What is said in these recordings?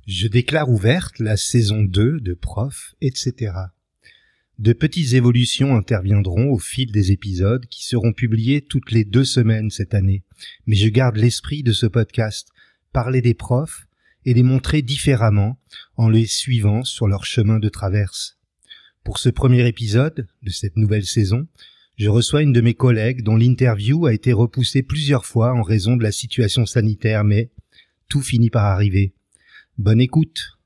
Je déclare ouverte la saison 2 de Prof, etc. De petites évolutions interviendront au fil des épisodes qui seront publiés toutes les 2 semaines cette année. Mais je garde l'esprit de ce podcast, parler des profs et les montrer différemment en les suivant sur leur chemin de traverse. Pour ce premier épisode de cette nouvelle saison, je reçois une de mes collègues dont l'interview a été repoussée plusieurs fois en raison de la situation sanitaire, mais tout finit par arriver. Bonne écoute.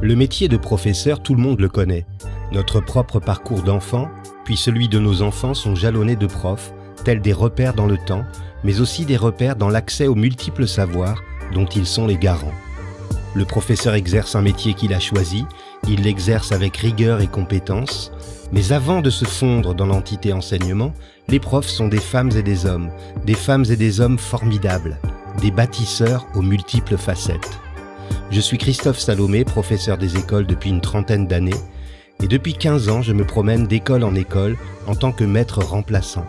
Le métier de professeur, tout le monde le connaît. Notre propre parcours d'enfant, puis celui de nos enfants sont jalonnés de profs, tels des repères dans le temps, mais aussi des repères dans l'accès aux multiples savoirs dont ils sont les garants. Le professeur exerce un métier qu'il a choisi, il l'exerce avec rigueur et compétence, mais avant de se fondre dans l'entité enseignement, les profs sont des femmes et des hommes formidables, des bâtisseurs aux multiples facettes. Je suis Christophe Salomé, professeur des écoles depuis une 30aine d'années, et depuis 15 ans, je me promène d'école en école en tant que maître remplaçant.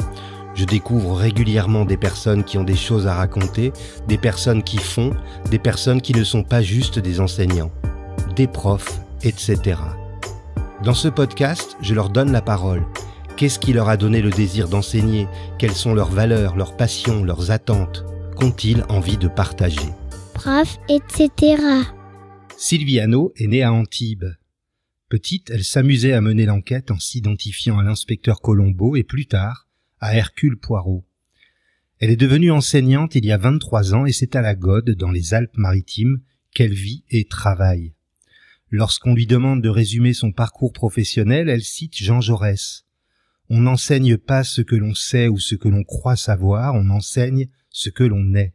Je découvre régulièrement des personnes qui ont des choses à raconter, des personnes qui font, des personnes qui ne sont pas juste des enseignants, des profs, etc. Dans ce podcast, je leur donne la parole. Qu'est-ce qui leur a donné le désir d'enseigner? Quelles sont leurs valeurs, leurs passions, leurs attentes? Qu'ont-ils envie de partager? Prof, etc. Sylvie Hanot est née à Antibes. Petite, elle s'amusait à mener l'enquête en s'identifiant à l'inspecteur Colombo et plus tard, à Hercule Poirot. Elle est devenue enseignante il y a 23 ans et c'est à la Gaude, dans les Alpes-Maritimes, qu'elle vit et travaille. Lorsqu'on lui demande de résumer son parcours professionnel, elle cite Jean Jaurès. On n'enseigne pas ce que l'on sait ou ce que l'on croit savoir, on enseigne ce que l'on est.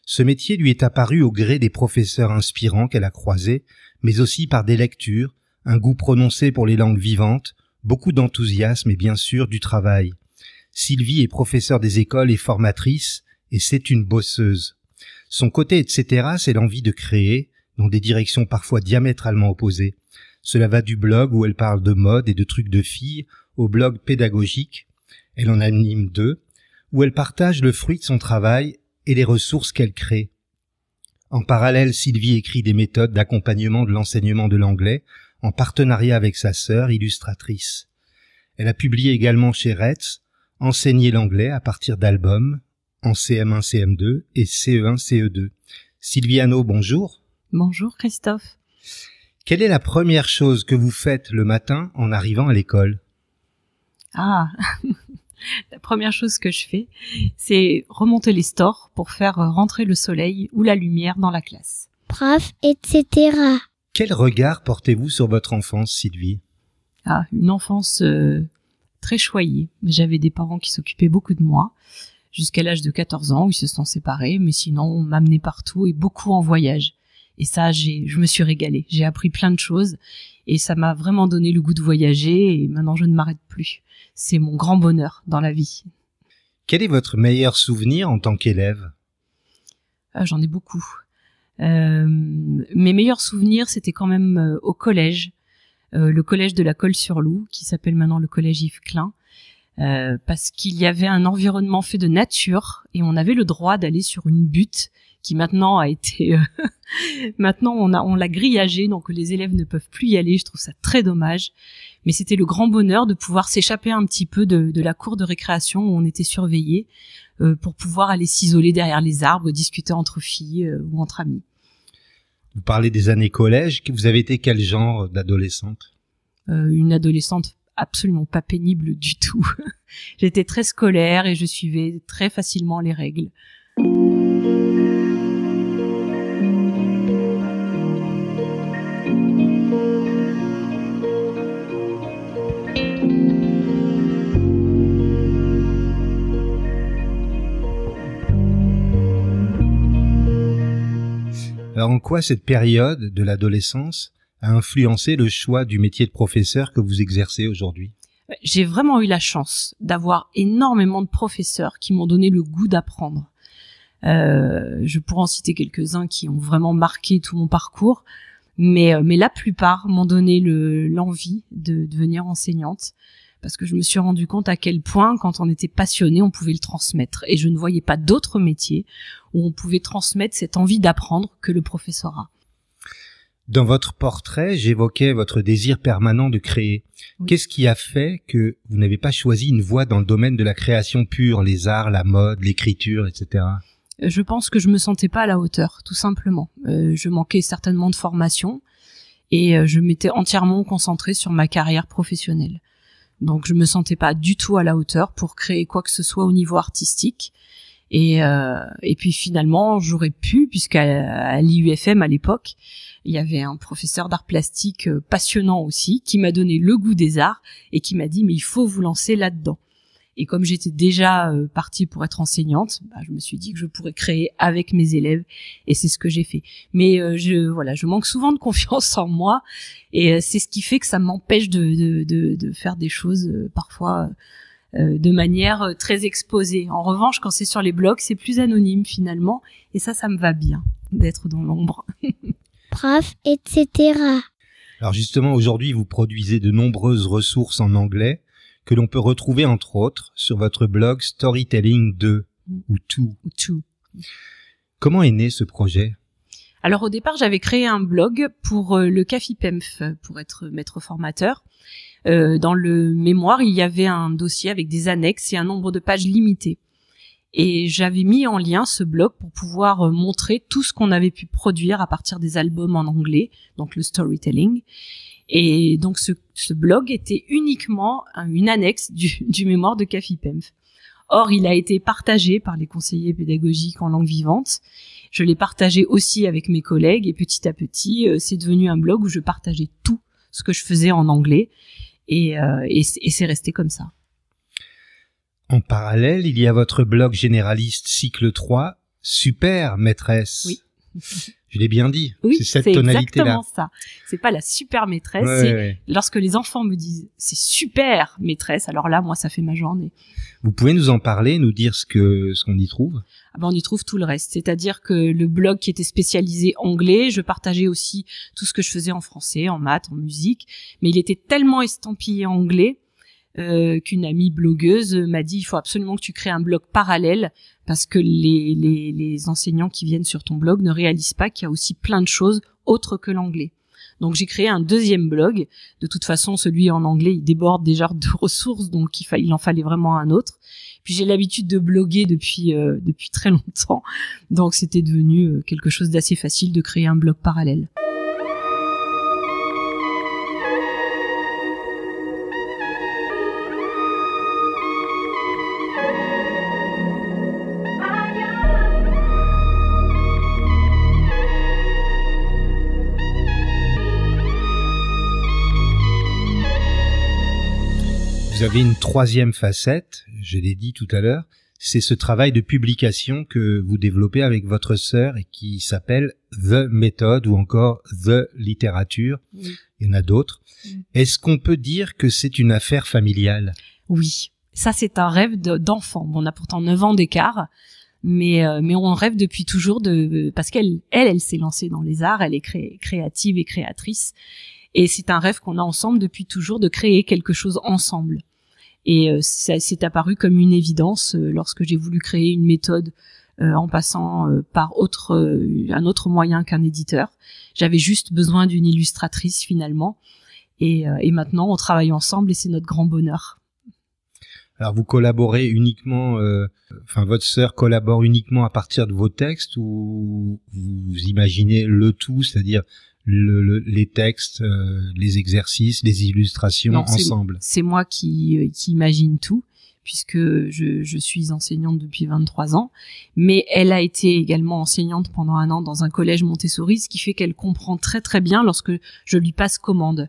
Ce métier lui est apparu au gré des professeurs inspirants qu'elle a croisés, mais aussi par des lectures, un goût prononcé pour les langues vivantes, beaucoup d'enthousiasme et bien sûr du travail. Sylvie est professeure des écoles et formatrice, et c'est une bosseuse. Son côté etc., c'est l'envie de créer, dans des directions parfois diamétralement opposées. Cela va du blog où elle parle de mode et de trucs de filles, au blog pédagogique, elle en anime 2, où elle partage le fruit de son travail et les ressources qu'elle crée. En parallèle, Sylvie écrit des méthodes d'accompagnement de l'enseignement de l'anglais, en partenariat avec sa sœur, illustratrice. Elle a publié également chez Retz, Enseigner l'anglais à partir d'albums, en CM1, CM2 et CE1, CE2. Sylvie Hanot, bonjour. Bonjour Christophe. Quelle est la première chose que vous faites le matin en arrivant à l'école? La première chose que je fais, c'est remonter les stores pour faire rentrer le soleil ou la lumière dans la classe. Prof, etc. Quel regard portez-vous sur votre enfance, Sylvie? Une enfance très choyée. J'avais des parents qui s'occupaient beaucoup de moi, jusqu'à l'âge de 14 ans où ils se sont séparés, mais sinon on m'amenait partout et beaucoup en voyage. Et ça, je me suis régalée. J'ai appris plein de choses et ça m'a vraiment donné le goût de voyager et maintenant je ne m'arrête plus. C'est mon grand bonheur dans la vie. Quel est votre meilleur souvenir en tant qu'élève? J'en ai beaucoup. Mes meilleurs souvenirs, c'était quand même au collège. Le collège de la Colle-sur-Loup, qui s'appelle maintenant le collège Yves Klein, parce qu'il y avait un environnement fait de nature et on avait le droit d'aller sur une butte qui maintenant a été maintenant on l'a grillagée, donc les élèves ne peuvent plus y aller. Je trouve ça très dommage, mais c'était le grand bonheur de pouvoir s'échapper un petit peu de la cour de récréation où on était surveillés pour pouvoir aller s'isoler derrière les arbres, discuter entre filles ou entre amis. Vous parlez des années collège, vous avez été quel genre d'adolescente? Une adolescente absolument pas pénible du tout. J'étais très scolaire et je suivais très facilement les règles. Alors en quoi cette période de l'adolescence a influencé le choix du métier de professeur que vous exercez aujourd'hui? J'ai vraiment eu la chance d'avoir énormément de professeurs qui m'ont donné le goût d'apprendre. Je pourrais en citer quelques-uns qui ont vraiment marqué tout mon parcours, mais la plupart m'ont donné l'envie de devenir enseignante, parce que je me suis rendu compte à quel point, quand on était passionné, on pouvait le transmettre. Et je ne voyais pas d'autre métier où on pouvait transmettre cette envie d'apprendre que le professorat. Dans votre portrait, j'évoquais votre désir permanent de créer. Oui. Qu'est-ce qui a fait que vous n'avez pas choisi une voie dans le domaine de la création pure, les arts, la mode, l'écriture, etc.? Je pense que je me sentais pas à la hauteur, tout simplement. Je manquais certainement de formation et je m'étais entièrement concentrée sur ma carrière professionnelle. Donc je me sentais pas du tout à la hauteur pour créer quoi que ce soit au niveau artistique. Et puis finalement, j'aurais pu, puisqu'à l'IUFM à l'époque, il y avait un professeur d'art plastique passionnant aussi, qui m'a donné le goût des arts et qui m'a dit « mais il faut vous lancer là-dedans ». Et comme j'étais déjà partie pour être enseignante, je me suis dit que je pourrais créer avec mes élèves, et c'est ce que j'ai fait. Mais je manque souvent de confiance en moi, et c'est ce qui fait que ça m'empêche de faire des choses parfois de manière très exposée. En revanche, quand c'est sur les blogs, c'est plus anonyme finalement, et ça me va bien d'être dans l'ombre. Prof, etc. Alors justement, aujourd'hui, vous produisez de nombreuses ressources en anglais que l'on peut retrouver entre autres sur votre blog Storytelling 2 ou 2. Comment est né ce projet ? Alors au départ, j'avais créé un blog pour le CAFIPEMF, pour être maître formateur. Dans le mémoire, il y avait un dossier avec des annexes et un nombre de pages limité. Et j'avais mis en lien ce blog pour pouvoir montrer tout ce qu'on avait pu produire à partir des albums en anglais, donc le storytelling. Et donc ce blog était uniquement une annexe du mémoire de CAFIPEMF. Or, il a été partagé par les conseillers pédagogiques en langue vivante. Je l'ai partagé aussi avec mes collègues et petit à petit, c'est devenu un blog où je partageais tout ce que je faisais en anglais et c'est resté comme ça. En parallèle, il y a votre blog généraliste cycle 3, Super Maîtresse. Oui. Je l'ai bien dit. Oui, c'est cette c'est tonalité-là. exactement ça. C'est pas la super maîtresse, c'est lorsque les enfants me disent c'est super maîtresse, alors là, moi, ça fait ma journée. Vous pouvez nous en parler, nous dire ce qu'on y trouve? On y trouve tout le reste. C'est-à-dire que le blog qui était spécialisé anglais, je partageais aussi tout ce que je faisais en français, en maths, en musique, mais il était tellement estampillé anglais qu'une amie blogueuse m'a dit il faut absolument que tu crées un blog parallèle parce que les enseignants qui viennent sur ton blog ne réalisent pas qu'il y a aussi plein de choses autres que l'anglais. Donc j'ai créé un deuxième blog. De toute façon, celui en anglais, il déborde déjà de ressources, donc il en fallait vraiment un autre. Puis j'ai l'habitude de bloguer depuis très longtemps, donc c'était devenu quelque chose d'assez facile de créer un blog parallèle. Vous avez une troisième facette, je l'ai dit tout à l'heure, c'est ce travail de publication que vous développez avec votre sœur et qui s'appelle The Method ou encore The Littérature. Oui. Il y en a d'autres. Oui. Est-ce qu'on peut dire que c'est une affaire familiale ? Oui, ça c'est un rêve d'enfant. On a pourtant 9 ans d'écart, mais on rêve depuis toujours parce qu'elle s'est lancée dans les arts, elle est créative et créatrice. Et c'est un rêve qu'on a ensemble depuis toujours de créer quelque chose ensemble. Et ça s'est apparu comme une évidence lorsque j'ai voulu créer une méthode en passant par un autre moyen qu'un éditeur. J'avais juste besoin d'une illustratrice finalement. Et maintenant, on travaille ensemble et c'est notre grand bonheur. Alors vous collaborez uniquement, votre sœur collabore uniquement à partir de vos textes ou vous imaginez le tout, c'est-à-dire les textes, les exercices, les illustrations ensemble? C'est moi qui imagine tout, puisque je suis enseignante depuis 23 ans, mais elle a été également enseignante pendant 1 an dans un collège Montessori, ce qui fait qu'elle comprend très très bien lorsque je lui passe commande.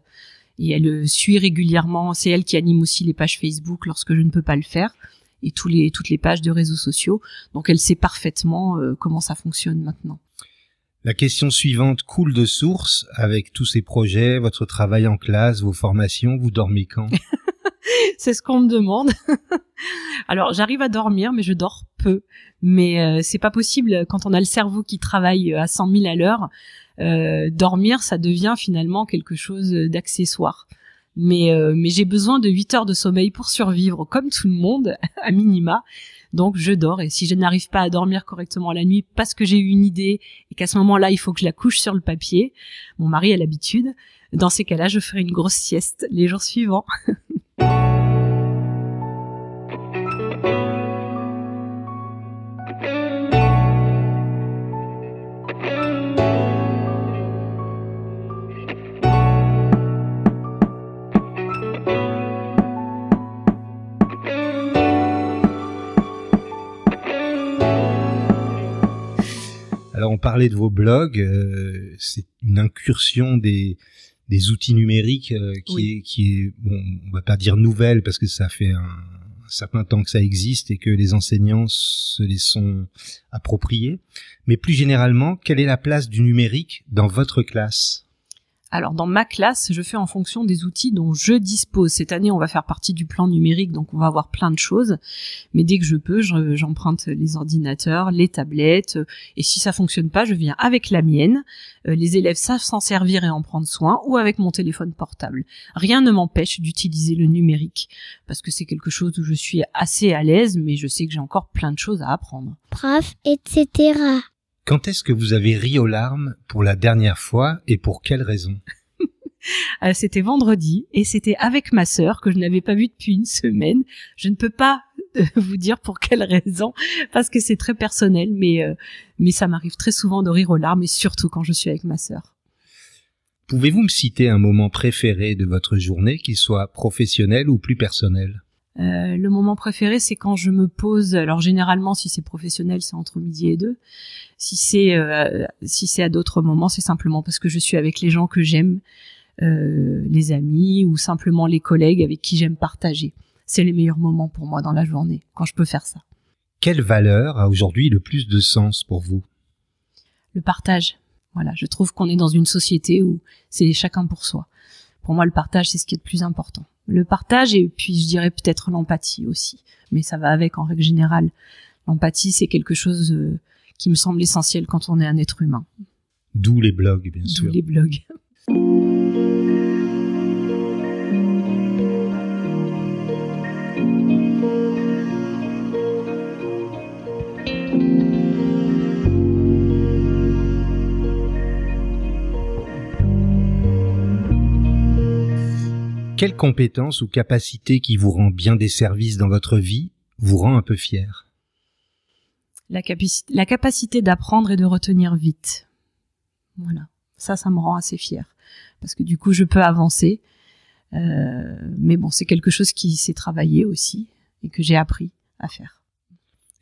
Et elle suit régulièrement, c'est elle qui anime aussi les pages Facebook lorsque je ne peux pas le faire, et toutes les pages de réseaux sociaux, donc elle sait parfaitement comment ça fonctionne maintenant. La question suivante coule de source avec tous ces projets, votre travail en classe, vos formations, vous dormez quand? C'est ce qu'on me demande. Alors, j'arrive à dormir, mais je dors peu. Mais c'est pas possible quand on a le cerveau qui travaille à 100 000 à l'heure. Dormir, ça devient finalement quelque chose d'accessoire. mais j'ai besoin de 8 heures de sommeil pour survivre, comme tout le monde, à minima. Donc je dors, et si je n'arrive pas à dormir correctement la nuit parce que j'ai eu une idée et qu'à ce moment-là il faut que je la couche sur le papier, mon mari a l'habitude, dans ces cas-là je ferai une grosse sieste les jours suivants. Alors on parlait de vos blogs, c'est une incursion des outils numériques qui est bon, on va pas dire nouvelle parce que ça fait un certain temps que ça existe et que les enseignants se les sont appropriés. Mais plus généralement, quelle est la place du numérique dans votre classe ? Alors dans ma classe, je fais en fonction des outils dont je dispose. Cette année, on va faire partie du plan numérique, donc on va avoir plein de choses. Mais dès que je peux, j'emprunte les ordinateurs, les tablettes. Et si ça fonctionne pas, je viens avec la mienne. Les élèves savent s'en servir et en prendre soin, ou avec mon téléphone portable. Rien ne m'empêche d'utiliser le numérique, parce que c'est quelque chose où je suis assez à l'aise, mais je sais que j'ai encore plein de choses à apprendre. Prof, etc. Quand est-ce que vous avez ri aux larmes pour la dernière fois et pour quelle raison ? C'était vendredi et c'était avec ma sœur que je n'avais pas vue depuis une semaine. Je ne peux pas vous dire pour quelle raison parce que c'est très personnel, mais ça m'arrive très souvent de rire aux larmes et surtout quand je suis avec ma sœur. Pouvez-vous me citer un moment préféré de votre journée, qu'il soit professionnel ou plus personnel ? Le moment préféré, c'est quand je me pose. Alors généralement, si c'est professionnel, c'est entre midi et 2. Si c'est à d'autres moments, c'est simplement parce que je suis avec les gens que j'aime, les amis ou simplement les collègues avec qui j'aime partager. C'est les meilleurs moments pour moi dans la journée, quand je peux faire ça. Quelle valeur a aujourd'hui le plus de sens pour vous ? Le partage. Voilà, je trouve qu'on est dans une société où c'est chacun pour soi. Pour moi, le partage, c'est ce qui est le plus important. Le partage et puis je dirais peut-être l'empathie aussi. Mais ça va avec en règle générale. L'empathie, c'est quelque chose qui me semble essentiel quand on est un être humain. D'où les blogs, bien sûr. D'où les blogs. Quelle compétence ou capacité qui vous rend bien des services dans votre vie vous rend un peu fier ? La capacité d'apprendre et de retenir vite. Voilà. Ça me rend assez fier. Parce que du coup, je peux avancer. Mais bon, c'est quelque chose qui s'est travaillé aussi et que j'ai appris à faire.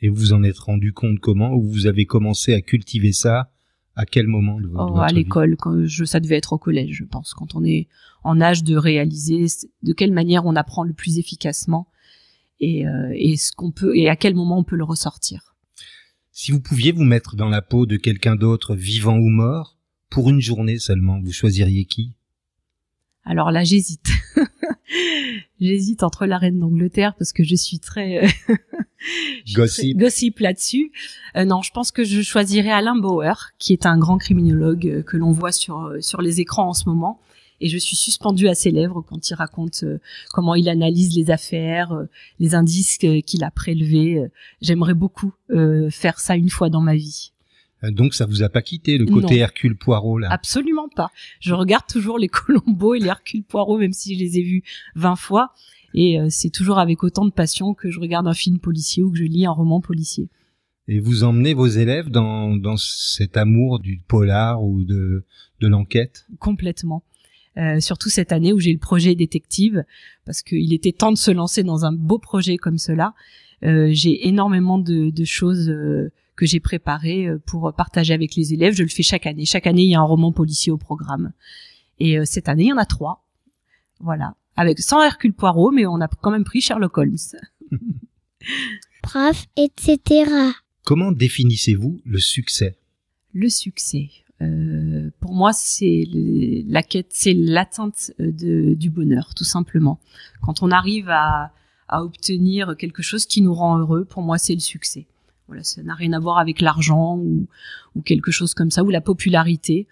Et vous vous en êtes rendu compte comment ? Ou vous avez commencé à cultiver ça ? À quel moment de votre à l'école, ça devait être au collège, je pense, quand on est en âge de réaliser de quelle manière on apprend le plus efficacement et ce qu'on peut et à quel moment on peut le ressortir. Si vous pouviez vous mettre dans la peau de quelqu'un d'autre, vivant ou mort, pour une journée seulement, vous choisiriez qui ? Alors là, j'hésite. J'hésite entre la reine d'Angleterre parce que je suis très gossip là-dessus. Non, je pense que je choisirais Alain Bauer, qui est un grand criminologue que l'on voit sur les écrans en ce moment. Et je suis suspendue à ses lèvres quand il raconte comment il analyse les affaires, les indices qu'il a prélevés. J'aimerais beaucoup faire ça une fois dans ma vie. Donc ça vous a pas quitté le côté Non. Hercule Poirot là ? Absolument pas. Je regarde toujours les Colombo et les Hercule Poirot, même si je les ai vus 20 fois. Et c'est toujours avec autant de passion que je regarde un film policier ou que je lis un roman policier. Et vous emmenez vos élèves dans cet amour du polar ou de l'enquête ? Complètement. Surtout cette année où j'ai le projet détective, parce qu'il était temps de se lancer dans un beau projet comme cela. J'ai énormément de choses que j'ai préparées pour partager avec les élèves. Je le fais chaque année. Chaque année, il y a un roman policier au programme. Et cette année, il y en a 3. Voilà. Sans Hercule Poirot, mais on a quand même pris Sherlock Holmes. Prof, etc. Comment définissez-vous le succès ? Le succès. Pour moi, c'est la quête, c'est l'atteinte du bonheur, tout simplement. Quand on arrive à obtenir quelque chose qui nous rend heureux, pour moi, c'est le succès. Voilà, ça n'a rien à voir avec l'argent ou quelque chose comme ça, ou la popularité.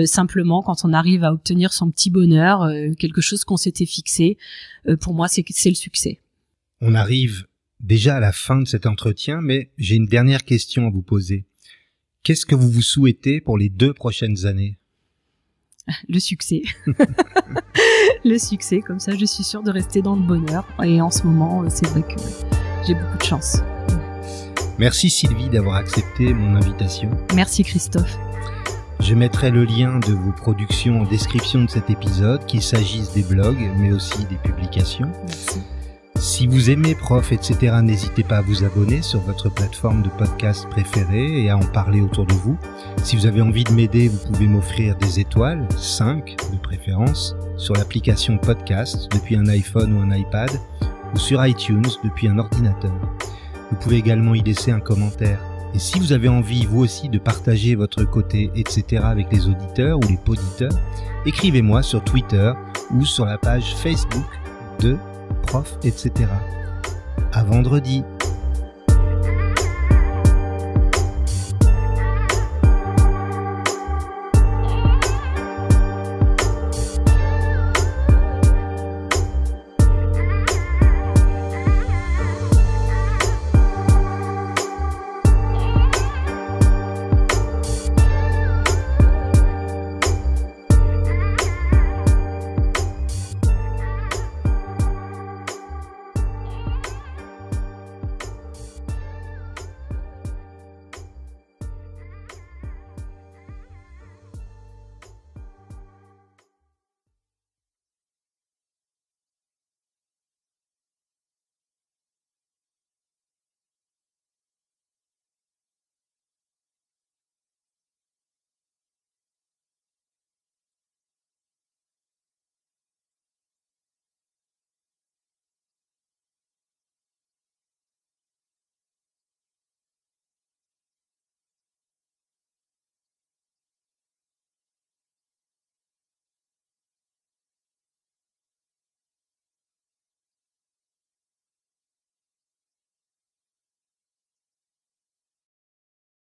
Simplement, quand on arrive à obtenir son petit bonheur, quelque chose qu'on s'était fixé, pour moi, c'est le succès. On arrive déjà à la fin de cet entretien, mais j'ai une dernière question à vous poser. Qu'est-ce que vous vous souhaitez pour les 2 prochaines années ? Le succès. Le succès, comme ça je suis sûre de rester dans le bonheur. Et en ce moment, c'est vrai que j'ai beaucoup de chance. Merci Sylvie d'avoir accepté mon invitation. Merci Christophe. Je mettrai le lien de vos productions en description de cet épisode, qu'il s'agisse des blogs, mais aussi des publications. Merci. Si vous aimez Prof, etc., n'hésitez pas à vous abonner sur votre plateforme de podcast préférée et à en parler autour de vous. Si vous avez envie de m'aider, vous pouvez m'offrir des étoiles, 5 de préférence, sur l'application podcast depuis un iPhone ou un iPad, ou sur iTunes depuis un ordinateur. Vous pouvez également y laisser un commentaire. Et si vous avez envie, vous aussi, de partager votre côté, etc. avec les auditeurs ou les poditeurs, écrivez-moi sur Twitter ou sur la page Facebook de Prof, etc. À vendredi.